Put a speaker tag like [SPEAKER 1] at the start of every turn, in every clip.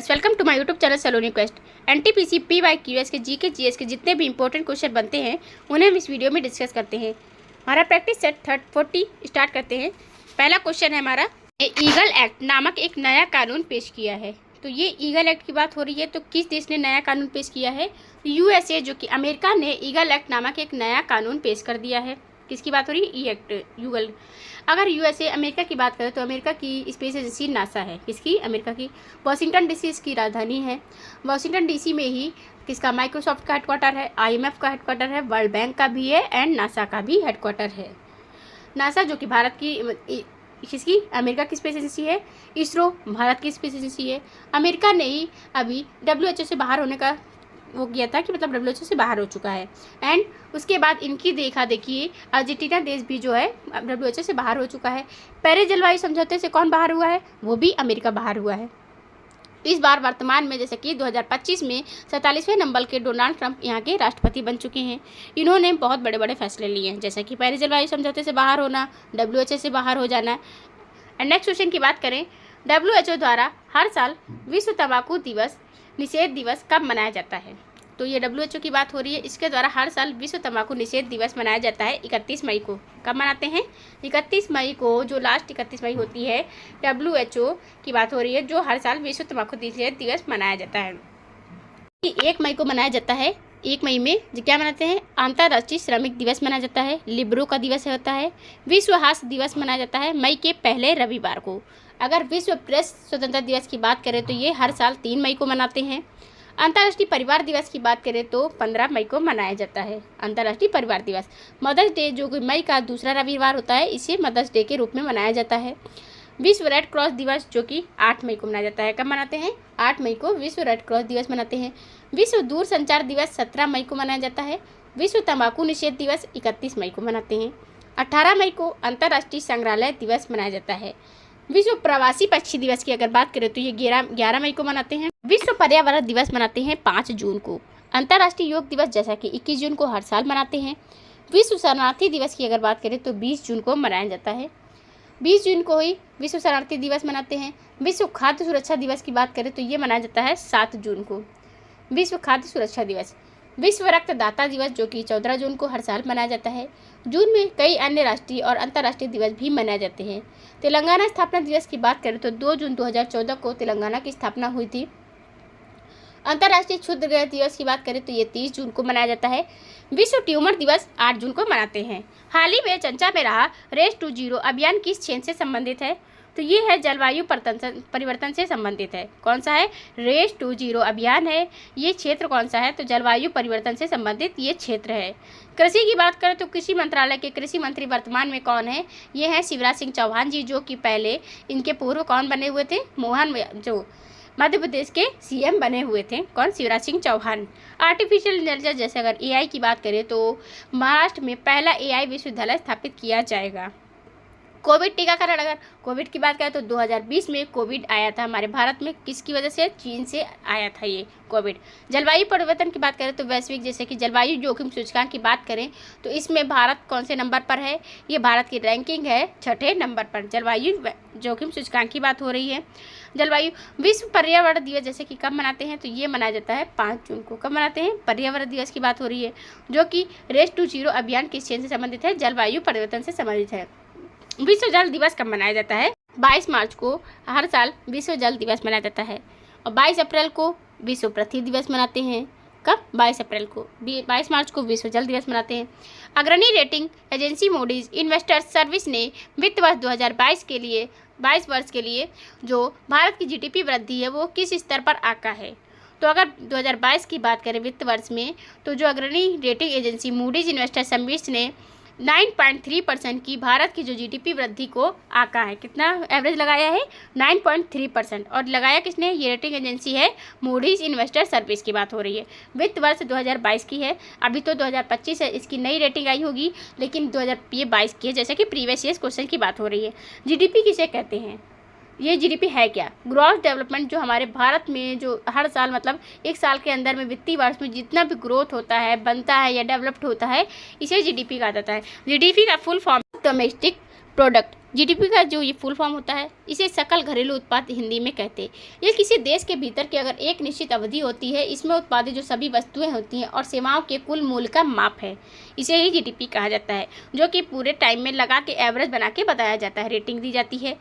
[SPEAKER 1] Welcome to my YouTube channel Saloni quest. NTPC PYQs के GK GS के जितने भी इंपॉर्टेंट क्वेश्चन बनते हैं उन्हें हम इस वीडियो में डिस्कस करते हैं। हमारा प्रैक्टिस सेट 40 स्टार्ट करते हैं। पहला क्वेश्चन है हमारा, ईगल एक्ट नामक एक नया कानून पेश किया है। तो ये ईगल एक्ट की बात हो रही है, तो किस देश ने नया कानून पेश किया है? यूएसए, जो कि अमेरिका ने ईगल एक्ट नामक एक नया कानून पेश कर दिया है। किसकी बात हो रही है? ई एक्ट, यूगल। अगर यूएसए अमेरिका की बात करें तो अमेरिका की स्पेस एजेंसी नासा है। किसकी? अमेरिका की। वाशिंगटन डीसी इसकी राजधानी है। वाशिंगटन डीसी में ही किसका? माइक्रोसॉफ्ट का हेडक्वार्टर है, आईएमएफ का हेडक्वार्टर है, वर्ल्ड बैंक का भी है एंड नासा का भी हेडक्वार्टर है। नासा जो कि भारत की किसकी? अमेरिका की स्पेस एजेंसी है। इसरो भारत की स्पेस एजेंसी है। अमेरिका ने ही अभी डब्ल्यूएचओ से बाहर होने का वो किया था कि मतलब डब्ल्यूएचओ से बाहर हो चुका है। एंड उसके बाद इनकी देखा देखिए अर्जेंटीना देश भी जो है डब्ल्यूएचओ से बाहर हो चुका है। पेरिस जलवायु समझौते से कौन बाहर हुआ है? वो भी अमेरिका बाहर हुआ है। इस बार वर्तमान में जैसे कि 2025 में 47वें नंबर के डोनाल्ड ट्रंप यहाँ के राष्ट्रपति बन चुके हैं। इन्होंने बहुत बड़े बड़े फैसले लिए हैं, जैसे कि पेरिस जलवायु समझौते से बाहर होना, डब्ल्यूएचओ से बाहर हो जाना। एंड नेक्स्ट क्वेश्चन की बात करें, डब्ल्यूएचओ द्वारा हर साल विश्व तंबाकू दिवस निषेध दिवस कब मनाया जाता है? तो ये डब्ल्यूएचओ की बात हो रही है। इसके द्वारा हर साल विश्व तंबाकू निषेध दिवस मनाया जाता है 31 मई को। कब मनाते हैं? 31 मई को, जो लास्ट 31 मई होती है। डब्ल्यूएचओ की बात हो रही है, जो हर साल विश्व तंबाकू निषेध दिवस मनाया जाता है। 1 मई को मनाया जाता है। 1 मई में क्या मनाते हैं? अंतर्राष्ट्रीय श्रमिक दिवस मनाया जाता है, लिब्रो का दिवस होता है। विश्व हास्य दिवस मनाया जाता है मई के पहले रविवार को। अगर विश्व प्रेस स्वतंत्रता दिवस की बात करें तो ये हर साल 3 मई को मनाते हैं। अंतर्राष्ट्रीय परिवार दिवस की बात करें तो 15 मई को मनाया जाता है अंतर्राष्ट्रीय परिवार दिवस। मदर्स डे जो कि मई का दूसरा रविवार होता है, इसे मदर्स डे के रूप में मनाया जाता है। विश्व रेड क्रॉस दिवस जो कि 8 मई को मनाया जाता है। कब मनाते हैं? 8 मई को विश्व रेड क्रॉस दिवस मनाते हैं। विश्व दूर संचार दिवस 17 मई को मनाया जाता है। विश्व तंबाकू निषेध दिवस 31 मई को मनाते हैं। 18 मई को अंतर्राष्ट्रीय संग्रहालय दिवस मनाया जाता है। विश्व प्रवासी पक्षी दिवस की अगर बात करें तो ये 11 मई को मनाते हैं। विश्व पर्यावरण दिवस मनाते हैं 5 जून को। अंतर्राष्ट्रीय योग दिवस जैसा कि 21 जून को हर साल मनाते हैं। विश्व शरणार्थी दिवस की अगर बात करें तो 20 जून को मनाया जाता है। 20 जून को ही विश्व शरणार्थी दिवस मनाते हैं। विश्व खाद्य सुरक्षा दिवस की बात करें तो ये मनाया जाता है 7 जून को, विश्व खाद्य सुरक्षा दिवस। विश्व रक्तदाता दिवस जो कि 14 जून को हर साल मनाया जाता है। जून में कई अन्य राष्ट्रीय और अंतर्राष्ट्रीय दिवस भी मनाए जाते हैं। तेलंगाना स्थापना दिवस की बात करें तो 2 जून 2014 को तेलंगाना की स्थापना हुई थी। अंतर्राष्ट्रीय क्षुद्रग्रह दिवस की बात करें तो ये 30 जून को मनाया जाता है। विश्व ट्यूमर दिवस 8 जून को मनाते हैं। हाल ही में चर्चा में रहा रेस टू जीरो अभियान किस क्षेत्र से संबंधित है? तो ये है जलवायु परिवर्तन से संबंधित है। कौन सा है? रेस टू जीरो अभियान है। ये क्षेत्र कौन सा है? तो जलवायु परिवर्तन से संबंधित ये क्षेत्र है। कृषि की बात करें तो कृषि मंत्रालय के कृषि मंत्री वर्तमान में कौन है? ये हैं शिवराज सिंह चौहान जी, जो कि पहले इनके पूर्व कौन बने हुए थे? जो मध्य प्रदेश के सीएम बने हुए थे। कौन? शिवराज सिंह चौहान। आर्टिफिशियल इंटेलिजेंस जैसे अगर एआई की बात करें तो महाराष्ट्र में पहला एआई विश्वविद्यालय स्थापित किया जाएगा। कोविड टीकाकरण, अगर कोविड की बात करें तो 2020 में कोविड आया था हमारे भारत में। किसकी वजह से? चीन से आया था ये कोविड। जलवायु परिवर्तन की बात करें तो वैश्विक जैसे कि जलवायु जोखिम सूचकांक की बात करें तो इसमें भारत कौन से नंबर पर है? ये भारत की रैंकिंग है 6ठे नंबर पर। जलवायु जोखिम सूचकांक की बात हो रही है। जलवायु विश्व पर्यावरण दिवस जैसे कि कब मनाते हैं? तो ये मनाया जाता है 5 जून को। कब मनाते हैं? पर्यावरण दिवस की बात हो रही है, जो कि रेस टू जीरो अभियान किस क्षेत्र से संबंधित है? जलवायु परिवर्तन से संबंधित है। विश्व जल दिवस कब मनाया जाता है? 22 मार्च को हर साल विश्व जल दिवस मनाया जाता है। और 22 अप्रैल को विश्व पृथ्वी दिवस मनाते हैं। कब? 22 अप्रैल को। 22 मार्च को विश्व जल दिवस मनाते हैं। अग्रणी rating agency Moody's investors service ने वित्त वर्ष 2022 के लिए 22 वर्ष के लिए जो भारत की जीडीपी वृद्धि है वो किस स्तर पर आका है? तो अगर 2022 की बात करें वित्त वर्ष में, तो जो अग्रणी rating agency Moody's investors service ने 9.3% की भारत की जो जीडीपी वृद्धि को आका है। कितना एवरेज लगाया है? 9.3%। और लगाया किसने? ये रेटिंग एजेंसी है मूडीज इन्वेस्टर सर्विस की बात हो रही है। वित्त वर्ष 2022 की है। अभी तो 2025 है, इसकी नई रेटिंग आई होगी, लेकिन 2022 की है, जैसे कि प्रीवियस ईयर्स क्वेश्चन की बात हो रही है। जीडीपी किसे कहते हैं? ये जीडीपी है क्या? ग्रॉस डेवलपमेंट, जो हमारे भारत में जो हर साल मतलब एक साल के अंदर में वित्तीय वर्ष में जितना भी ग्रोथ होता है, बनता है या डेवलप्ड होता है, इसे जीडीपी कहा जाता है। जीडीपी का full form domestic product GDP का जो ये फुल फॉर्म होता है, इसे सकल घरेलू उत्पाद हिंदी में कहते हैं। ये किसी देश के भीतर की अगर एक निश्चित अवधि होती है, इसमें उत्पादित जो सभी वस्तुएं होती हैं और सेवाओं के कुल मूल्य का माप है, इसे ही जीडीपी कहा जाता है, जो कि पूरे टाइम में लगा के एवरेज बना के बताया जाता है, रेटिंग दी जाती है।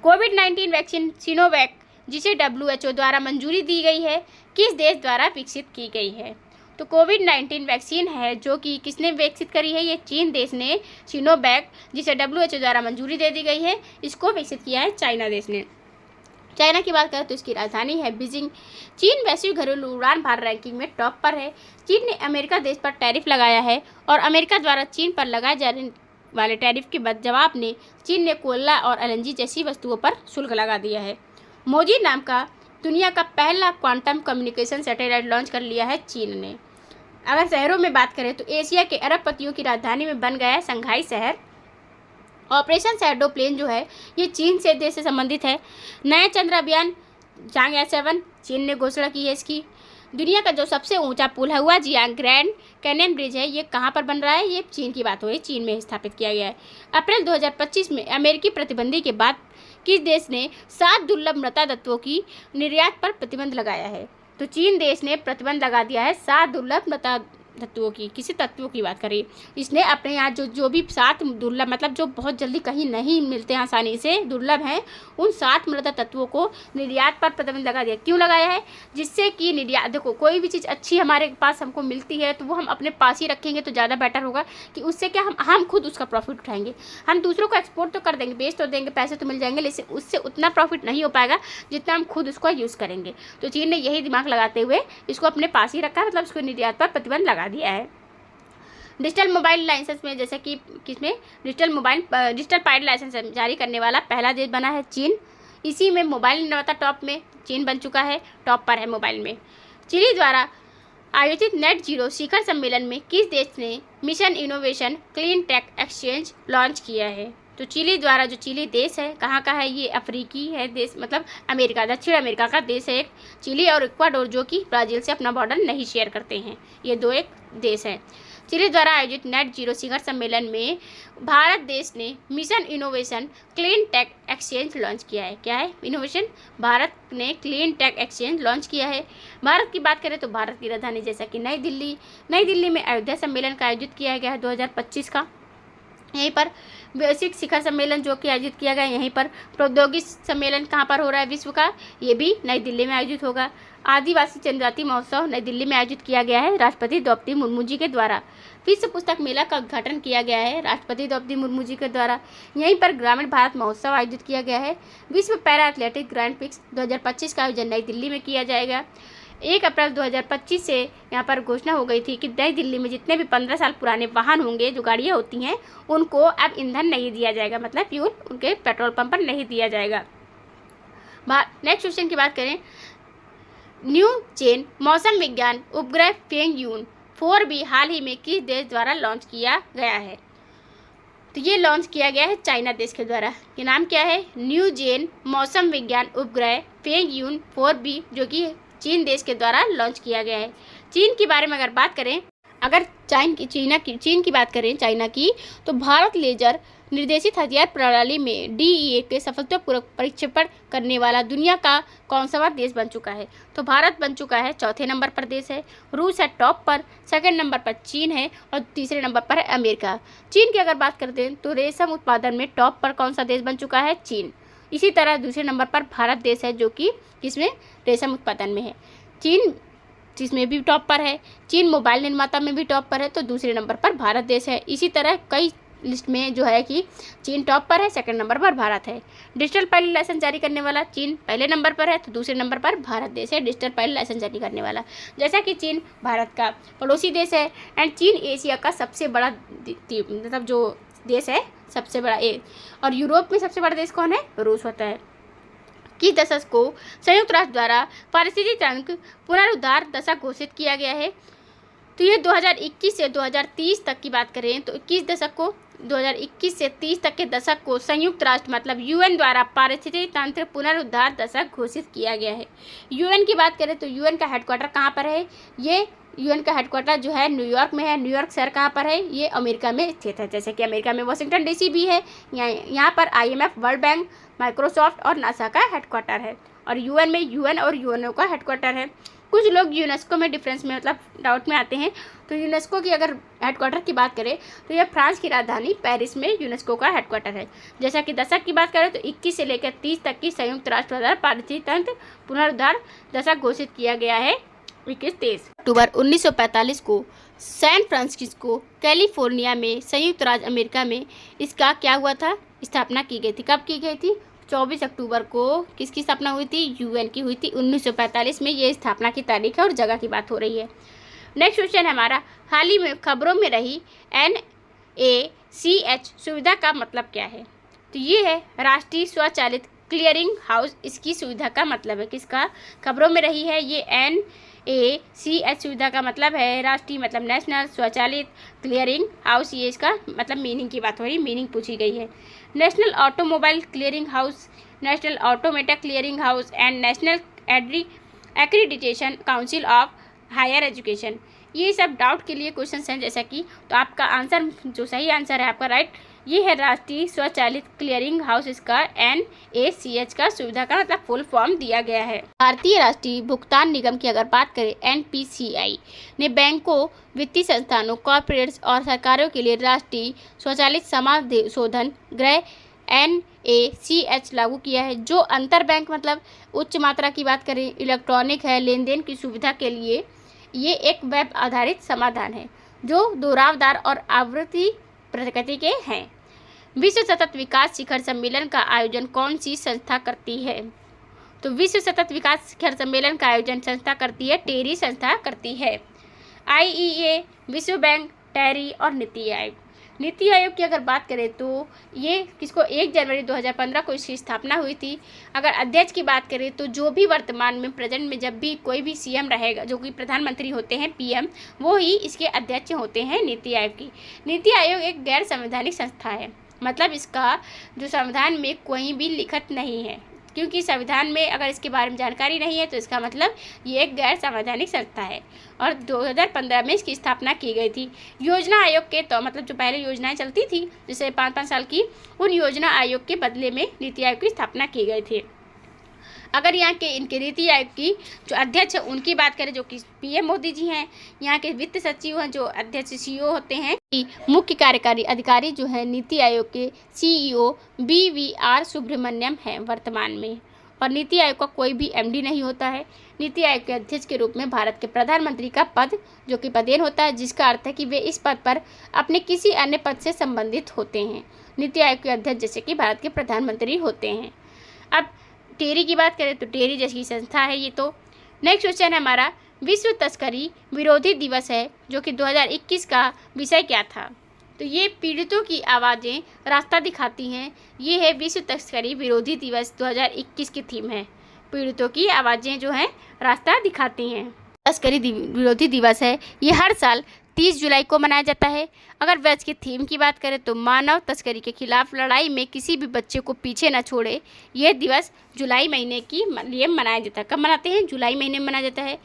[SPEAKER 1] कोविड-19 वैक्सीन सिनोवैक, जिसे WHO द्वारा मंजूरी दी गई है, किस देश द्वारा विकसित की गई है? तो कोविड-19 वैक्सीन है जो कि किसने विकसित करी है? ये चीन देश ने सिनोवैक, जिसे WHO द्वारा मंजूरी दे दी गई है, इसको विकसित किया है चाइना देश ने। चाइना की बात करें तो इसकी राजधानी है बीजिंग। चीन वैश्विक घरेलू उड़ान भर रैंकिंग में टॉप पर है। चीन ने अमेरिका देश पर टैरिफ लगाया है और अमेरिका द्वारा चीन पर लगाए जाने वाले टैरिफ के जवाब में चीन ने कोयला और LNG जैसी वस्तुओं पर शुल्क लगा दिया है। मोजी नाम का दुनिया का पहला क्वांटम कम्युनिकेशन सैटेलाइट लॉन्च कर लिया है चीन ने। अगर शहरों में बात करें तो एशिया के अरबपतियों की राजधानी में बन गया है शंघाई शहर। ऑपरेशन शैडो प्लेन जो है ये चीन से देश से संबंधित है। नया चंद्र अभियान चांग 7 चीन ने घोषणा की है इसकी। दुनिया का जो सबसे ऊंचा पुल है हुआ जियांग ग्रैंड कैनियन ब्रिज है, ये कहाँ पर बन रहा है? ये चीन की बात हो रही है, चीन में स्थापित किया गया है। अप्रैल 2025 में अमेरिकी प्रतिबंधी के बाद किस देश ने 7 दुर्लभ मृदा तत्वों की निर्यात पर प्रतिबंध लगाया है? तो चीन देश ने प्रतिबंध लगा दिया है 7 दुर्लभ मृदा तत्वों की। किसी तत्वों की बात करें, इसने अपने यहाँ जो भी 7 दुर्लभ, मतलब जो बहुत जल्दी कहीं नहीं मिलते हैं, आसानी से दुर्लभ हैं, उन 7 मृदा तत्वों को निर्यात पर प्रतिबंध लगा दिया। क्यों लगाया है? जिससे कि निर्यात, देखो कोई भी चीज़ अच्छी हमारे पास हमको मिलती है तो वो हम अपने पास ही रखेंगे तो ज़्यादा बेटर होगा, कि उससे क्या हम खुद उसका प्रॉफिट उठाएंगे। हम दूसरों को एक्सपोर्ट तो कर देंगे, बेच तो देंगे, पैसे तो मिल जाएंगे, लेकिन उससे उतना प्रॉफिट नहीं हो पाएगा जितना हम खुद उसको यूज़ करेंगे। तो चीन ने यही दिमाग लगाते हुए इसको अपने पास ही रखा है, मतलब उसको निर्यात पर प्रतिबंध लगा दिया है। डिजिटल मोबाइल लाइसेंस में, जैसे कि किसमें डिजिटल पाइड लाइसेंस जारी करने वाला पहला देश बना है चीन। इसी में मोबाइल निर्माता टॉप में चीन बन चुका है, टॉप पर है मोबाइल में। चिली द्वारा आयोजित नेट जीरो शिखर सम्मेलन में किस देश ने Mission Innovation Clean Tech Exchange launch किया है? तो चिली द्वारा, जो चिली देश है कहाँ का है? ये अफ्रीकी है देश, मतलब अमेरिका, दक्षिण अमेरिका का देश है एक। चिली और इक्वाडोर जो कि ब्राज़ील से अपना बॉर्डर नहीं शेयर करते हैं, ये दो एक देश हैं। चिली द्वारा आयोजित नेट जीरो शिखर सम्मेलन में भारत देश ने Mission Innovation Clean Tech Exchange launch किया है। क्या है? इनोवेशन, भारत ने क्लीन टेक एक्सचेंज लॉन्च किया है। भारत की बात करें तो भारत की राजधानी जैसा कि नई दिल्ली में अयोध्या सम्मेलन का आयोजित किया गया है 2025 का। यहीं पर वैश्विक शिखर सम्मेलन जो कि आयोजित किया गया, यहीं पर प्रौद्योगिक सम्मेलन कहाँ पर हो रहा है विश्व का? ये भी नई दिल्ली में आयोजित होगा। आदिवासी जनजाति महोत्सव नई दिल्ली में आयोजित किया गया है राष्ट्रपति द्रौपदी मुर्मू जी के द्वारा। विश्व पुस्तक मेला का उद्घाटन किया गया है राष्ट्रपति द्रौपदी मुर्मू जी के द्वारा। यहीं पर ग्रामीण भारत महोत्सव आयोजित किया गया है। विश्व पैरा एथलेटिक ग्रैंड प्रिक्स 2025 का आयोजन नई दिल्ली में किया जाएगा। 1 अप्रैल 2025 से यहाँ पर घोषणा हो गई थी कि नई दिल्ली में जितने भी 15 साल पुराने वाहन होंगे, जो गाड़ियाँ होती हैं, उनको अब ईंधन नहीं दिया जाएगा, मतलब फ्यूल उनके पेट्रोल पंप पर नहीं दिया जाएगा। नेक्स्ट क्वेश्चन की बात करें, न्यू चेन मौसम विज्ञान उपग्रह फेंगयून 4B हाल ही में किस देश द्वारा लॉन्च किया गया है? तो ये लॉन्च किया गया है चाइना देश के द्वारा। ये नाम क्या है? न्यू जेन मौसम विज्ञान उपग्रह फेंगयून 4B, जो कि चीन देश के द्वारा लॉन्च किया गया है। चीन के बारे में अगर बात करें, अगर चीन की बात करें चाइना की, तो भारत लेजर निर्देशित हथियार प्रणाली में DEA के सफलतापूर्वक प्रक्षेपण करने वाला दुनिया का कौन-सा देश बन चुका है? तो भारत बन चुका है, चौथे नंबर पर देश है। रूस है टॉप पर, सेकंड नंबर पर चीन है और तीसरे नंबर पर है अमेरिका। चीन की अगर बात करते हैं तो रेशम उत्पादन में टॉप पर कौन सा देश बन चुका है? चीन। इसी तरह दूसरे नंबर पर भारत देश है, जो कि किसमें? रेशम उत्पादन में है। चीन जिसमें भी टॉप पर है। चीन मोबाइल निर्माता में भी टॉप पर है, तो दूसरे नंबर पर भारत देश है। इसी तरह कई लिस्ट में जो है कि चीन टॉप पर है, सेकंड नंबर पर भारत है। डिजिटल पायलट लाइसेंस जारी करने वाला चीन पहले नंबर पर है, तो दूसरे नंबर पर भारत देश है डिजिटल पायलट लाइसेंस जारी करने वाला। जैसा कि चीन भारत का पड़ोसी देश है एंड चीन एशिया का सबसे बड़ा मतलब जो देश है, सबसे बड़ा और यूरोप में सबसे बड़ा देश कौन है? रूस होता है। किस दशक को संयुक्त राष्ट्र द्वारा पारिस्थितिक तंत्र पुनरुद्धार दशक घोषित किया गया है? तो ये 2021 से 2030 तक की बात करें तो 21 दशक को 2021 से 30 तक के दशक को संयुक्त राष्ट्र मतलब यूएन द्वारा पारिस्थितिकी तंत्र पुनरुद्धार दशक घोषित किया गया है। यूएन की बात करें तो यूएन का हेडक्वार्टर कहाँ पर है? ये यूएन का हेडक्वार्टर जो है न्यूयॉर्क में है। न्यूयॉर्क शहर कहाँ पर है? ये अमेरिका में स्थित है। जैसे कि अमेरिका में वाशिंगटन डीसी भी है। यहाँ पर IMF, वर्ल्ड बैंक, माइक्रोसॉफ्ट और नासा का हेडक्वार्टर है। और यूएन में यूएन और यूएनओ का हेडक्वार्टर है। कुछ लोग यूनेस्को में डिफरेंस में मतलब डाउट में आते हैं। तो यूनेस्को की अगर हेडक्वार्टर की बात करें तो यह फ्रांस की राजधानी पेरिस में यूनेस्को का हेडक्वार्टर है। जैसा कि दशक की बात करें तो 21 से लेकर 30 तक की संयुक्त राष्ट्र द्वारा पारिस्थितिकी तंत्र पुनरुद्धार दशक घोषित किया गया है। 23 अक्टूबर 1945 को सैन फ्रांसिस्को कैलिफोर्निया में संयुक्त राज्य अमेरिका में इसका क्या हुआ था? स्थापना की गई थी। कब की गई थी? 24 अक्टूबर को किसकी स्थापना हुई थी? यूएन की हुई थी। 1945 में ये स्थापना की तारीख है और जगह की बात हो रही है। नेक्स्ट क्वेश्चन है हमारा, हाल ही में खबरों में रही NACH सुविधा का मतलब क्या है? तो ये है राष्ट्रीय स्वचालित क्लियरिंग हाउस। इसकी सुविधा का मतलब है किसका? खबरों में रही है ये NACH सुविधा का मतलब है राष्ट्रीय मतलब नेशनल, स्वचालित, क्लियरिंग हाउस, ये इसका मतलब मीनिंग की बात हो रही, मीनिंग पूछी गई है। National Automobile Clearing House, National Automata Clearing House and National Accreditation Council of Higher Education, ये सब डाउट के लिए क्वेश्चन हैं। जैसा कि तो आपका आंसर जो सही आंसर है आपका राइट, ये है राष्ट्रीय स्वचालित क्लियरिंग हाउस। इसका NACH का सुविधा का मतलब फुल फॉर्म दिया गया है। भारतीय राष्ट्रीय भुगतान निगम की अगर बात करें NPCI ने बैंकों, वित्तीय संस्थानों, कॉर्पोरेट्स और सरकारों के लिए राष्ट्रीय स्वचालित समाशोधन गृह NACH लागू किया है। जो अंतर बैंक मतलब उच्च मात्रा की बात करें इलेक्ट्रॉनिक है लेन देन की सुविधा के लिए ये एक वेब आधारित समाधान है जो दोहरावदार और आवृत्ति प्रकृति के हैं। विश्व सतत विकास शिखर सम्मेलन का आयोजन कौन सी संस्था करती है? तो विश्व सतत विकास शिखर सम्मेलन का आयोजन संस्था करती है टेरी संस्था करती है। IEA, विश्व बैंक, टेरी और नीति आयोग। नीति आयोग की अगर बात करें तो ये किसको 1 जनवरी 2015 को इसकी स्थापना हुई थी। अगर अध्यक्ष की बात करें तो जो भी वर्तमान में प्रेजेंट में जब भी कोई भी CM रहेगा, जो कि प्रधानमंत्री होते हैं PM, वो ही इसके अध्यक्ष होते हैं नीति आयोग की। नीति आयोग एक गैर संवैधानिक संस्था है, मतलब इसका जो संविधान में कोई भी लिखित नहीं है, क्योंकि संविधान में अगर इसके बारे में जानकारी नहीं है तो इसका मतलब ये एक गैर संवैधानिक संस्था है। और 2015 में इसकी स्थापना की गई थी। योजना आयोग के तो मतलब जो पहले योजनाएं चलती थी जैसे 5-5 साल की, उन योजना आयोग के बदले में नीति आयोग की स्थापना की गई थी। अगर यहाँ के इनके नीति आयोग की जो अध्यक्ष है उनकी बात करें जो कि PM मोदी जी हैं, यहाँ के वित्त सचिव हैं जो अध्यक्ष CEO होते हैं, मुख्य कार्यकारी अधिकारी जो है नीति आयोग के CEO BVR सुब्रमण्यम हैं वर्तमान में। और नीति आयोग का कोई भी MD नहीं होता है। नीति आयोग के अध्यक्ष के रूप में भारत के प्रधानमंत्री का पद जो कि पदेन होता है, जिसका अर्थ है कि वे इस पद पर अपने किसी अन्य पद से संबंधित होते हैं। नीति आयोग के अध्यक्ष जैसे कि भारत के प्रधानमंत्री होते हैं। अब टेरी की बात करें तो टेरी जैसी संस्था है ये। तो नेक्स्ट क्वेश्चन है हमारा, विश्व तस्करी विरोधी दिवस है जो कि 2021 का विषय क्या था? तो ये पीड़ितों की आवाज़ें रास्ता दिखाती हैं, ये है विश्व तस्करी विरोधी दिवस 2021 की थीम है। पीड़ितों की आवाज़ें जो हैं रास्ता दिखाती हैं। तस्करी विरोधी दिवस है, ये हर साल 30 जुलाई को मनाया जाता है। अगर वर्ष की थीम की बात करें तो मानव तस्करी के खिलाफ लड़ाई में किसी भी बच्चे को पीछे न छोड़े। यह दिवस जुलाई महीने की लिए मनाया जाता है। कब मनाते हैं? जुलाई महीने में मनाया जाता है।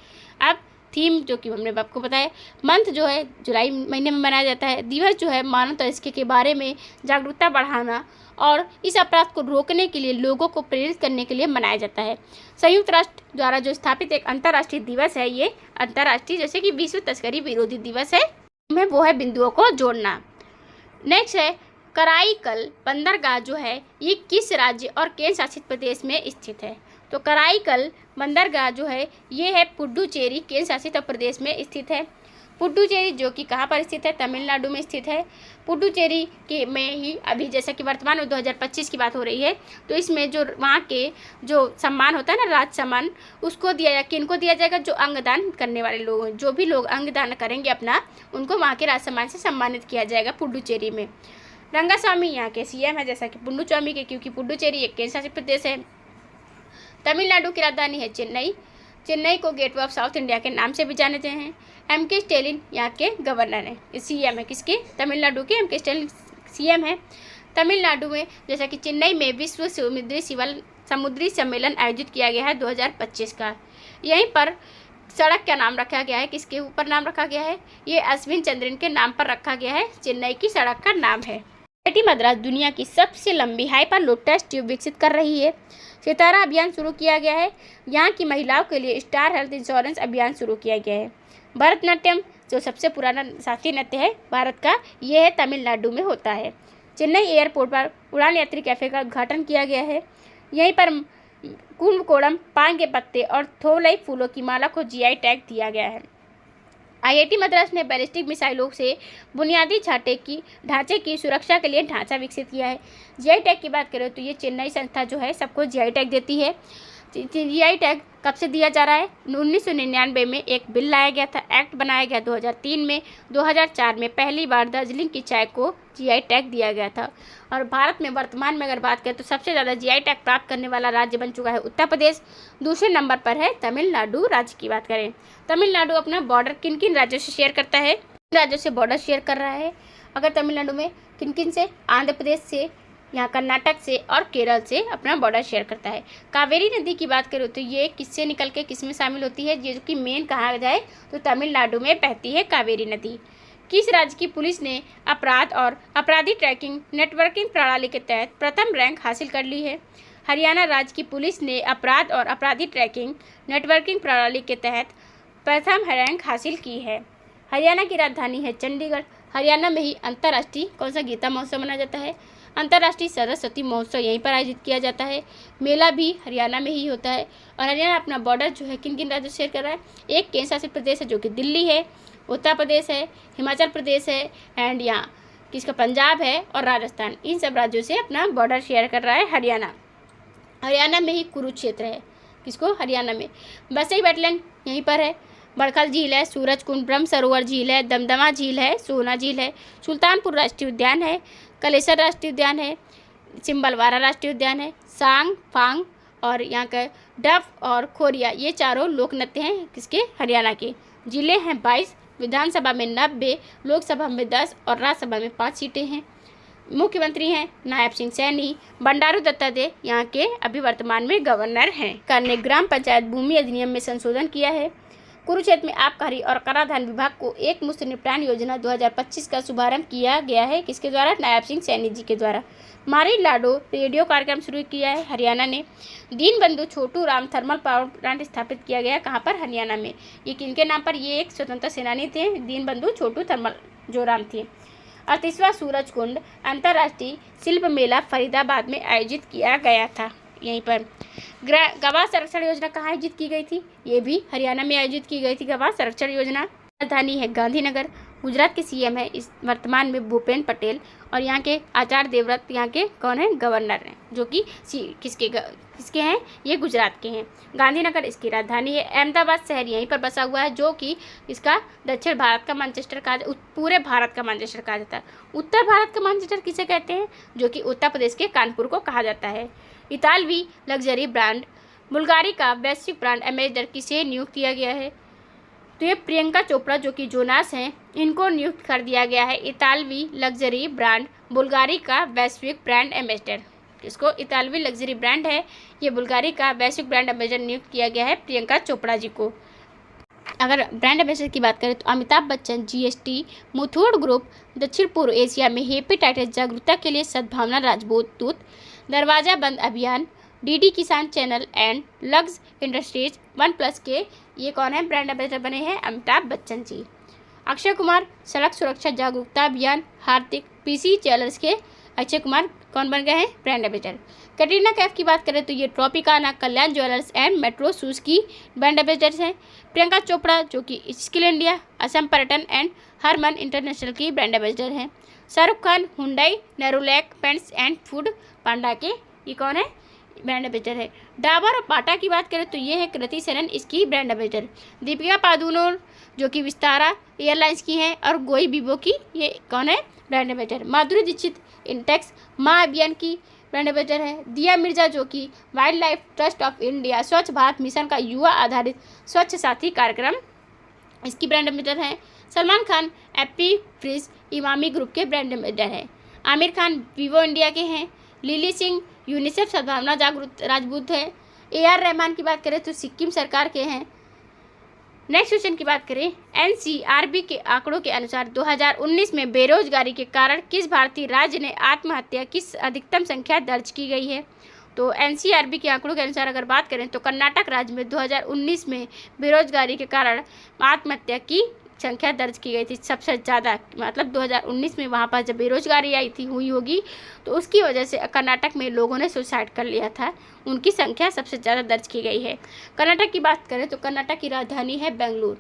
[SPEAKER 1] अब थीम जो कि हमने आपको बताया, मंथ जो है जुलाई महीने में मनाया जाता है। दिवस जो है मानव तस्करी के बारे में जागरूकता बढ़ाना और इस अपराध को रोकने के लिए लोगों को प्रेरित करने के लिए मनाया जाता है। संयुक्त राष्ट्र द्वारा जो स्थापित एक अंतर्राष्ट्रीय दिवस है, ये अंतर्राष्ट्रीय जैसे कि विश्व तस्करी विरोधी दिवस है, में वो है बिंदुओं को जोड़ना। नेक्स्ट है कराईकल बंदरगाह जो है ये किस राज्य और केंद्र शासित प्रदेश में स्थित है? तो कराईकल बंदरगाह जो है ये है पुडुचेरी केंद्र शासित प्रदेश में स्थित है। पुडुचेरी जो कि कहाँ पर स्थित है? तमिलनाडु में स्थित है। पुडुचेरी के में ही अभी जैसा कि वर्तमान में 2025 की बात हो रही है, तो इसमें जो वहाँ के जो सम्मान होता है ना, राज सम्मान, उसको दिया जाएगा। किनको दिया जाएगा? जो अंगदान करने वाले लोग हैं, जो भी लोग अंगदान करेंगे अपना, उनको वहाँ के राज सम्मान से सम्मानित किया जाएगा पुडुचेरी में। रंगास्वामी यहाँ के CM है जैसा कि पुडुचेरी के, क्योंकि पुडुचेरी एक केंद्र शासित प्रदेश है। तमिलनाडु की राजधानी है चेन्नई। चेन्नई को गेटवे ऑफ साउथ इंडिया के नाम से भी जाने हैं। MK स्टैलिन यहाँ के गवर्नर हैं, CM है किसके? तमिलनाडु के MK स्टैलिन सीएम हैं। तमिलनाडु में जैसा कि चेन्नई में विश्व समुद्री सम्मेलन आयोजित किया गया है 2025 का। यहीं पर सड़क का नाम रखा गया है, किसके ऊपर नाम रखा गया है? ये अश्विन चंद्रन के नाम पर रखा गया है। चेन्नई की सड़क का नाम है। आईआईटी मद्रास दुनिया की सबसे लंबी हाइपरलूप टेस्ट ट्यूब विकसित कर रही है। सितारा अभियान शुरू किया गया है। यहाँ की महिलाओं के लिए स्टार हेल्थ इंश्योरेंस अभियान शुरू किया गया है। भरतनाट्यम जो सबसे पुराना शास्त्रीय नृत्य है भारत का, ये है तमिलनाडु में होता है। चेन्नई एयरपोर्ट पर उड़ान यात्री कैफ़े का उद्घाटन किया गया है। यहीं पर कुंभकोणम पान के पत्ते और थोलाई फूलों की माला को जीआई टैग दिया गया है। आईआईटी मद्रास ने बैलिस्टिक मिसाइलों से बुनियादी ढांचे की सुरक्षा के लिए ढांचा विकसित किया है। जीआई टैग की बात करें तो ये चेन्नई संस्था जो है सबको जीआई टैग देती है। जीआई टैग कब से दिया जा रहा है? 1999 में एक बिल लाया गया था, एक्ट बनाया गया 2003 में। 2004 में पहली बार दार्जिलिंग की चाय को जीआई टैग दिया गया था। और भारत में वर्तमान में अगर बात करें तो सबसे ज़्यादा जीआई टैग प्राप्त करने वाला राज्य बन चुका है उत्तर प्रदेश। दूसरे नंबर पर है तमिलनाडु राज्य की बात करें। तमिलनाडु अपना बॉर्डर किन किन राज्यों से शेयर करता है? राज्यों से बॉर्डर शेयर कर रहा है। अगर तमिलनाडु में किन किन से? आंध्र प्रदेश से, यहाँ कर्नाटक से और केरल से अपना बॉर्डर शेयर करता है। कावेरी नदी की बात करें तो ये किससे निकल के किस में शामिल होती है? ये जो कि मेन कहा जाए तो तमिलनाडु में बहती है कावेरी नदी। किस राज्य की पुलिस ने अपराध और अपराधी ट्रैकिंग नेटवर्किंग प्रणाली के तहत प्रथम रैंक हासिल कर ली है? हरियाणा राज्य की पुलिस ने अपराध और अपराधी ट्रैकिंग नेटवर्किंग प्रणाली के तहत प्रथम रैंक हासिल की है। हरियाणा की राजधानी है चंडीगढ़। हरियाणा में ही अंतर्राष्ट्रीय कौन सा गीता महोत्सव मनाया जाता है? अंतर्राष्ट्रीय सरस्वती महोत्सव यहीं पर आयोजित किया जाता है। मेला भी हरियाणा में ही होता है। और हरियाणा अपना बॉर्डर जो है किन किन राज्यों से शेयर कर रहा है? एक केंद्र शासित प्रदेश है जो कि दिल्ली है, उत्तर प्रदेश है, हिमाचल प्रदेश है एंड यहाँ किसका पंजाब है और राजस्थान। इन सब राज्यों से अपना बॉर्डर शेयर कर रहा है हरियाणा। हरियाणा में ही कुरुक्षेत्र है। किसको? हरियाणा में। वसई वेटलैंड यहीं पर है। बड़खल झील है, सूरजकुंड, ब्रह्म सरोवर झील है, दमदमा झील है, सोना झील है, सुल्तानपुर राष्ट्रीय उद्यान है, कलेसर राष्ट्रीय उद्यान है, सिम्बलवारा राष्ट्रीय उद्यान है, सांग फांग और यहाँ का डफ और खोरिया, ये चारों लोक नृत्य हैं किसके? हरियाणा के। जिले हैं 22, विधानसभा में 90, लोकसभा में 10 और राज्यसभा में 5 सीटें हैं। मुख्यमंत्री हैं नायब सिंह सैनी। बंडारू दत्तात्रेय यहाँ के अभी वर्तमान में गवर्नर हैं। सरकार ने ग्राम पंचायत भूमि अधिनियम में संशोधन किया है। कुरुक्षेत्र में आबकारी और कराधान विभाग को एक मुश्त निपटान योजना 2025 का शुभारंभ किया गया है। किसके द्वारा? नायब सिंह सैनी जी के द्वारा। मारी लाडो रेडियो कार्यक्रम शुरू किया है हरियाणा ने। Deenbandhu Chhotu Ram thermal power plant स्थापित किया गया कहाँ पर? हरियाणा में। ये किनके नाम पर? ये एक स्वतंत्रता सेनानी थे, दीनबंधु छोटू थर्मल जो राम थे। 38वां सूरजकुंड अंतर्राष्ट्रीय शिल्प मेला फरीदाबाद में आयोजित किया गया था। यहीं पर गवाह संरक्षण योजना कहाँ आयोजित की गई थी? ये भी हरियाणा में आयोजित की गई थी गवाह संरक्षण योजना। राजधानी है गांधीनगर। गुजरात के सीएम है इस वर्तमान में भूपेन पटेल और यहाँ के आचार्य देवव्रत यहाँ के कौन है? गवर्नर हैं, जो कि किसके हैं? ये गुजरात के हैं। गांधीनगर इसकी राजधानी है। अहमदाबाद शहर यहीं पर बसा हुआ है, जो कि इसका दक्षिण भारत का मैनचेस्टर कहा जाता है, पूरे भारत का मैनचेस्टर कहा जाता है। उत्तर भारत का मैनचेस्टर किसे कहते हैं? जो कि उत्तर प्रदेश के कानपुर को कहा जाता है। इतालवी लग्जरी ब्रांड बुल्गारी का वैश्विक ब्रांड एम्बेसडर किसे नियुक्त किया गया है? तो ये प्रियंका चोपड़ा जो कि जोनास हैं, इनको नियुक्त कर दिया गया है इतालवी लग्जरी ब्रांड बुल्गारी का वैश्विक ब्रांड एम्बेसडर। इसको इतालवी लग्जरी ब्रांड है, ये बुल्गारी का वैश्विक ब्रांड एम्बेसडर नियुक्त किया गया है प्रियंका चोपड़ा जी को। अगर ब्रांड एम्बेसडर की बात करें तो अमिताभ बच्चन, जीएसटी, मुथूट ग्रुप, दक्षिण पूर्व एशिया में हेपेटाइटिस जागरूकता के लिए सद्भावना राजदूत, दरवाजा बंद अभियान, डीडी किसान चैनल एंड लग्स इंडस्ट्रीज, OnePlus के ये कौन है ब्रांड एम्बेसडर बने हैं? अमिताभ बच्चन जी। अक्षय कुमार सड़क सुरक्षा जागरूकता अभियान, हार्दिक पीसी ज्वेलर्स के अक्षय कुमार कौन बन गए हैं? Brand ambassador. कटरीना कैफ की बात करें तो ये Tropicana, Kalyan jewellers and Metro shoes की ब्रांड एम्बेसडर्स हैं। प्रियंका चोपड़ा जो कि स्किल इंडिया, असम पर्यटन एंड हरमन इंटरनेशनल की ब्रांड एम्बेसडर हैं। Shahrukh Khan Hyundai, Nerolac paints and food panda के ये कौन है? ब्रांड एम्बेसडर है। डाबर और बाटा की बात करें तो ये है कृति सेनन इसकी ब्रांड एम्बेसडर। दीपिका पादुकोण जो कि विस्तारा एयरलाइंस की हैं और गोई बीबो की ये कौन है? Brand ambassador. Madhuri Dixit Intex माँ अभियान की ब्रांड एम्बेसडर है। दिया मिर्जा जो कि wild life trust of India स्वच्छ भारत मिशन का युवा आधारित स्वच्छ साथी कार्यक्रम इसकी ब्रांड एम्बेसडर है। सलमान खान एप्पी फ्रिज इमामी ग्रुप के ब्रांड एम्बेसडर है। आमिर खान वीवो इंडिया के हैं। लिली सिंह यूनिसेफ सद्भावना जागरूक राजपूत है। AR रहमान की बात करें तो सिक्किम सरकार के हैं। नेक्स्ट क्वेश्चन की बात करें, NCRB के आंकड़ों के अनुसार 2019 में बेरोजगारी के कारण किस भारतीय राज्य ने आत्महत्या की अधिकतम संख्या दर्ज की गई है? तो NCRB के आंकड़ों के अनुसार अगर बात करें तो कर्नाटक राज्य में 2019 में बेरोजगारी के कारण आत्महत्या की संख्या दर्ज की गई थी सबसे ज़्यादा। मतलब 2019 में वहाँ पर जब बेरोजगारी हुई होगी तो उसकी वजह से कर्नाटक में लोगों ने सुसाइड कर लिया था, उनकी संख्या सबसे ज़्यादा दर्ज की गई है। कर्नाटक की बात करें तो कर्नाटक की राजधानी है बेंगलुरु।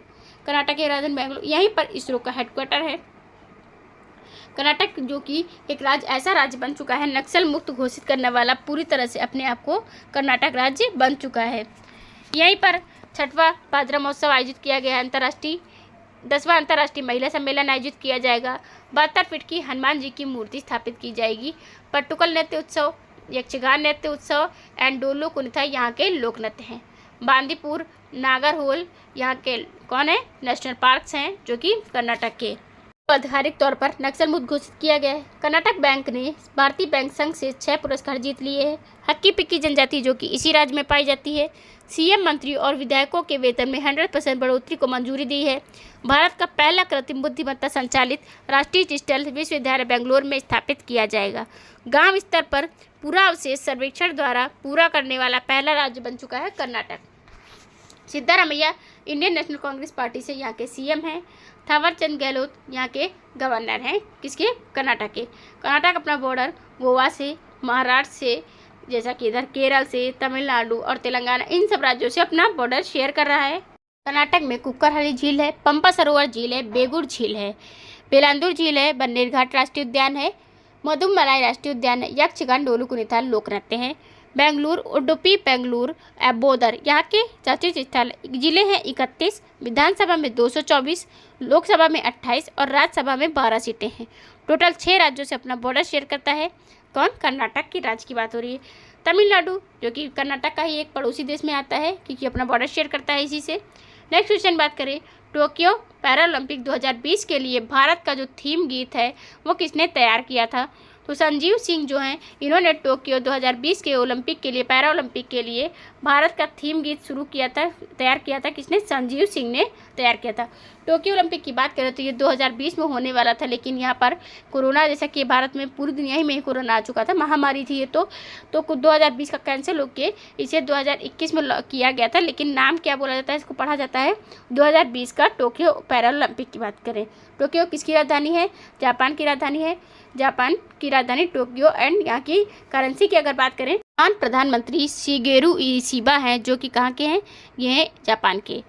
[SPEAKER 1] कर्नाटक की राजधानी बेंगलुरु, यहीं पर इसरो का हेडक्वार्टर है। कर्नाटक जो कि एक ऐसा राज्य बन चुका है, नक्सल मुक्त घोषित करने वाला, पूरी तरह से अपने आप को कर्नाटक राज्य बन चुका है। यहीं पर 6वां भादरा महोत्सव आयोजित किया गया है। 10वां अंतर्राष्ट्रीय महिला सम्मेलन आयोजित किया जाएगा। 72 फीट की हनुमान जी की मूर्ति स्थापित की जाएगी। पट्टुकल नृत्य उत्सव, यक्षगान नृत्य उत्सव एंड डोलो कुनिता यहाँ के लोक नृत्य हैं। बांदीपुर, नागरहोल यहाँ के कौन है? नेशनल पार्क्स हैं जो कि कर्नाटक के। आधिकारिक तौर पर नक्सल मुक्त घोषित किया गया है। कर्नाटक बैंक ने भारतीय बैंक संघ से 6 पुरस्कार जीत लिए हैं। हक्की पिक्की जनजाति जो कि इसी राज्य में पाई जाती है। CM मंत्री और विधायकों के वेतन में 100% बढ़ोतरी को मंजूरी दी है। भारत का पहला कृत्रिम बुद्धिमत्ता संचालित राष्ट्रीय डिजिटल विश्वविद्यालय बेंगलुरु में स्थापित किया जाएगा। गांव स्तर पर पूरा अवशेष सर्वेक्षण द्वारा पूरा करने वाला पहला राज्य बन चुका है Karnataka. Siddaramaiah Indian national Congress party से यहाँ के CM हैं। थावरचंद गहलोत यहाँ के गवर्नर हैं। किसके? कर्नाटक के। कर्नाटक अपना बॉर्डर गोवा से, महाराष्ट्र से, जैसा कि इधर केरल से, तमिलनाडु और तेलंगाना, इन सब राज्यों से अपना बॉर्डर शेयर कर रहा है। कर्नाटक में कुक्करहल्ली झील है, पंपा सरोवर झील है, बेगूर झील है, बेलांदूर झील है, बन्नेर घाट राष्ट्रीय उद्यान है, मधुमलाई राष्ट्रीय उद्यान है, यक्षगान डोलू कुनिता लोक नृत्य हैं। बेंगलुरु, उडुपी, बेंगलुरु, बोदर यहाँ के चर्चित स्थल जिले हैं 31। विधानसभा में 224, लोकसभा में 28 और राज्यसभा में 12 सीटें हैं। टोटल 6 राज्यों से अपना बॉर्डर शेयर करता है। कौन? कर्नाटक की राज्य की बात हो रही है। तमिलनाडु जो कि कर्नाटक का ही एक पड़ोसी देश में आता है क्योंकि अपना बॉर्डर शेयर करता है इसी से। नेक्स्ट क्वेश्चन बात करें, टोक्यो पैरालंपिक 2020 के लिए भारत का जो थीम गीत है वो किसने तैयार किया था? तो संजीव सिंह जो हैं, इन्होंने टोक्यो 2020 के ओलंपिक के लिए, पैरा ओलंपिक के लिए भारत का थीम गीत तैयार किया था। किसने? संजीव सिंह ने तैयार किया था। टोक्यो ओलंपिक की बात करें तो ये 2020 में होने वाला था, लेकिन यहाँ पर कोरोना, जैसा कि भारत में पूरी दुनिया ही में कोरोना आ चुका था, महामारी थी ये तो 2020 का कैंसिल होकर इसे 2021 में किया गया था। लेकिन नाम क्या बोला जाता है, इसको पढ़ा जाता है 2020 का टोक्यो पैरा ओलंपिक की बात करें। टोक्यो किसकी राजधानी है? जापान की राजधानी है। जापान की राजधानी टोक्यो। एंड यहाँ की करेंसी की अगर बात करें, प्रधानमंत्री शिगेरू इशिबा हैं जो कि कहाँ के हैं? ये हैं जापान के,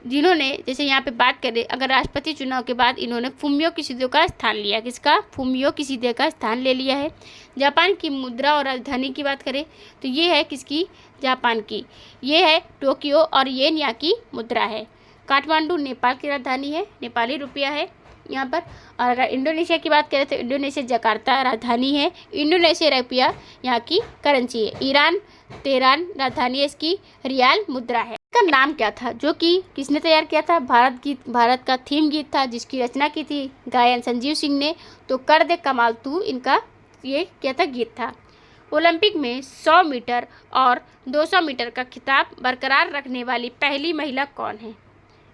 [SPEAKER 1] जिन्होंने जैसे यहाँ पे बात करें अगर राष्ट्रपति चुनाव के बाद इन्होंने फुमियो किशिदा का स्थान लिया। किसका? फुमियो किशिदा का स्थान ले लिया है। जापान की मुद्रा और राजधानी की बात करें तो ये है किसकी? जापान की, ये है टोक्यो और ये यहाँ की मुद्रा है। काठमांडू नेपाल की राजधानी है, नेपाली रुपया है यहाँ पर। और अगर इंडोनेशिया की बात करें तो इंडोनेशिया जकार्ता राजधानी है, इंडोनेशिया रुपया यहाँ की करेंसी है। ईरान तेहरान राजधानी है इसकी, रियाल मुद्रा है। इसका नाम क्या था जो कि किसने तैयार किया था? भारत का थीम गीत था जिसकी रचना की थी गायन संजीव सिंह ने। तो कर दे कमाल तू, इनका ये क्या था? गीत था। ओलंपिक में 100 मीटर और 200 मीटर का खिताब बरकरार रखने वाली पहली महिला कौन है?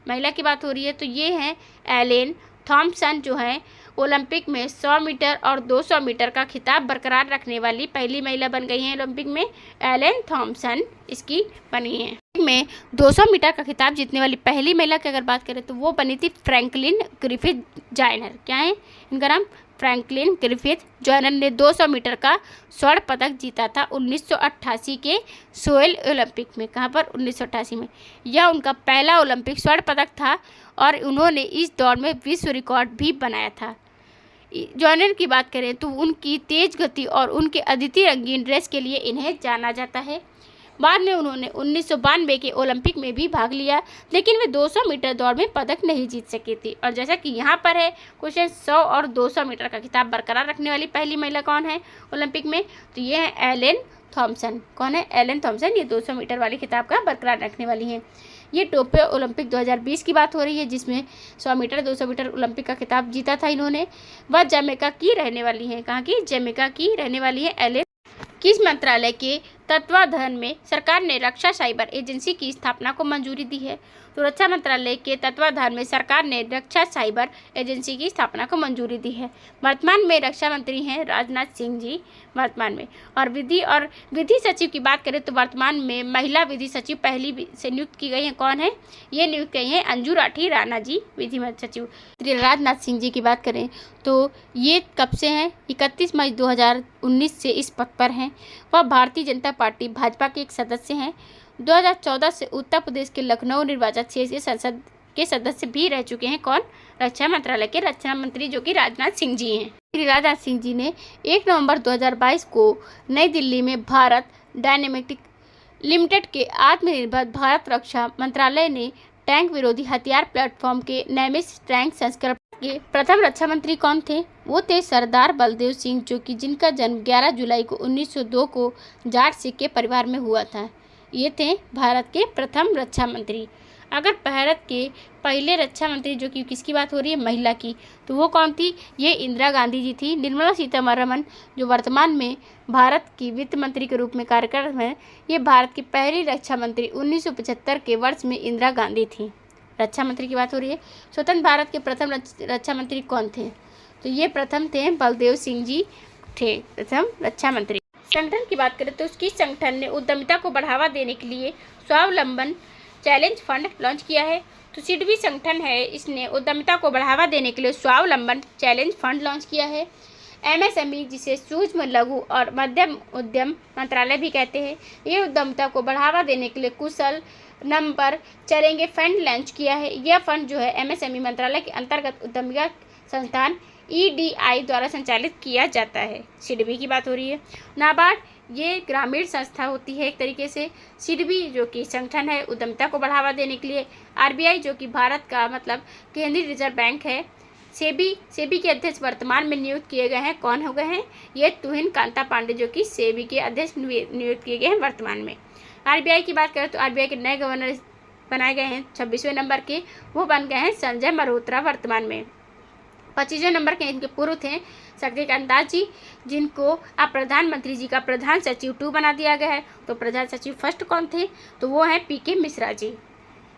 [SPEAKER 1] महिला की बात हो रही है तो ये हैं एलेन थॉम्पसन, जो है ओलंपिक में 100 मीटर और 200 मीटर का खिताब बरकरार रखने वाली पहली महिला बन गई हैं। ओलंपिक में एलेन थॉम्पसन इसकी बनी है। में 200 मीटर का खिताब जीतने वाली पहली महिला की अगर बात करें तो वो बनी थी फ्रैंकलिन ग्रिफिथ जॉयनर। क्या है इनका नाम? फ्रैंकलिन ग्रिफिथ जॉयनर ने 200 मीटर का स्वर्ण पदक जीता था 1988 के सोल ओलंपिक में। कहाँ पर? 1988 में। यह उनका पहला ओलंपिक स्वर्ण पदक था और उन्होंने इस दौड़ में विश्व रिकॉर्ड भी बनाया था। जॉयनर की बात करें तो उनकी तेज गति और उनके अद्वितीय रंगीन ड्रेस के लिए इन्हें जाना जाता है। बाद में उन्होंने 1992 के ओलंपिक में भी भाग लिया, लेकिन वे 200 मीटर दौड़ में पदक नहीं जीत सकी थी। और जैसा कि यहाँ पर है क्वेश्चन, 100 और 200 मीटर का खिताब बरकरार रखने वाली पहली महिला कौन है ओलंपिक में? तो ये है एलेन थॉम्पसन। कौन है? Elaine Thompson. ये 200 मीटर वाली खिताब का बरकरार रखने वाली हैं। ये टोक्यो ओलंपिक 2020 की बात हो रही है, जिसमें 100 मीटर 200 मीटर ओलंपिक का खिताब जीता था इन्होंने। वह जमैका की रहने वाली हैं। कहाँ की? जमैका की रहने वाली है एलिस। किस मंत्रालय के तत्वाधान में सरकार ने रक्षा साइबर एजेंसी की स्थापना को मंजूरी दी है? तो रक्षा मंत्रालय के तत्वाधान में सरकार ने रक्षा साइबर एजेंसी की स्थापना को मंजूरी दी है। वर्तमान में रक्षा मंत्री हैं राजनाथ सिंह जी, वर्तमान में। और विधि सचिव की बात करें तो वर्तमान में महिला विधि सचिव पहली से नियुक्त की गई हैं। कौन है? ये नियुक्त गई हैं अंजू राठी राणा जी, विधि सचिव। राजनाथ सिंह जी की बात करें तो ये कब से हैं? 31 मई 2019 से इस पद पर हैं। वह भारतीय जनता पार्टी भाजपा के एक सदस्य हैं। 2014 से उत्तर प्रदेश के लखनऊ निर्वाचन क्षेत्र के संसद के सदस्य भी रह चुके हैं। कौन? रक्षा मंत्रालय के रक्षा मंत्री, जो कि राजनाथ सिंह जी हैं। श्री राजनाथ सिंह जी ने 1 नवंबर 2022 को नई दिल्ली में भारत डायनेमिक लिमिटेड के आत्मनिर्भर भारत रक्षा मंत्रालय ने टैंक विरोधी हथियार प्लेटफॉर्म के नैमिष टैंक संस्करण के प्रथम रक्षा मंत्री कौन थे? वो थे सरदार बलदेव सिंह, जो कि जिनका जन्म 11 जुलाई को 1902 को जाट सिख के परिवार में हुआ था। ये थे भारत के प्रथम रक्षा मंत्री। अगर भारत के पहले रक्षा मंत्री, जो कि किसकी बात हो रही है? महिला की, तो वो कौन थी? ये इंदिरा गांधी जी थी। निर्मला सीतारमण, जो वर्तमान में भारत की वित्त मंत्री के रूप में कार्यरत हैं, ये भारत की पहली रक्षा मंत्री 1975 के वर्ष में इंदिरा गांधी थी। रक्षा मंत्री की बात हो रही है। स्वतंत्र भारत के प्रथम रक्षा मंत्री कौन थे? तो ये प्रथम थे बलदेव सिंह जी थे प्रथम रक्षा मंत्री। संगठन की बात करें तो उसकी संगठन ने उद्यमिता को बढ़ावा देने के लिए स्वावलंबन चैलेंज फंड लॉन्च किया है। तो सिडबी संगठन है, इसने उद्यमिता को बढ़ावा देने के लिए स्वावलंबन चैलेंज फंड लॉन्च किया है। MSME, जिसे सूक्ष्म लघु और मध्यम उद्यम मंत्रालय भी कहते हैं, ये उद्यमिता को बढ़ावा देने के लिए कुशल नंबर चलेंगे फंड लॉन्च किया है। यह फंड जो है MSME मंत्रालय के अंतर्गत उद्यमिता संस्थान EDI द्वारा संचालित किया जाता है। सिडबी की बात हो रही है। नाबार्ड, ये ग्रामीण संस्था होती है एक तरीके से। सिडबी जो कि संगठन है उद्यमिता को बढ़ावा देने के लिए। RBI, जो कि भारत का मतलब केंद्रीय रिजर्व बैंक है। सेबी के अध्यक्ष वर्तमान में नियुक्त किए गए हैं। कौन हो गए हैं? ये तुहिन कांता पांडे, जो कि सेबी के अध्यक्ष नियुक्त किए गए हैं वर्तमान में। RBI की बात करें तो RBI के नए गवर्नर बनाए गए हैं 26वें नंबर के, वो बन गए हैं संजय मल्होत्रा वर्तमान में। 25वें नंबर के इनके पूर्व थे शक्तिकांत दास जी, जिनको अब प्रधानमंत्री जी का प्रधान सचिव 2 बना दिया गया है। तो प्रधान सचिव फर्स्ट कौन थे? तो वो हैं PK मिश्रा जी।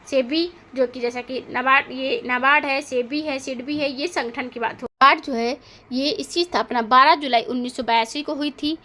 [SPEAKER 1] सेबी, जो कि जैसा कि नाबार्ड है, सेबी है, सिडबी है, ये संगठन की बात हो। नाबार्ड जो है ये इसकी स्थापना 12 जुलाई 1982 को हुई थी।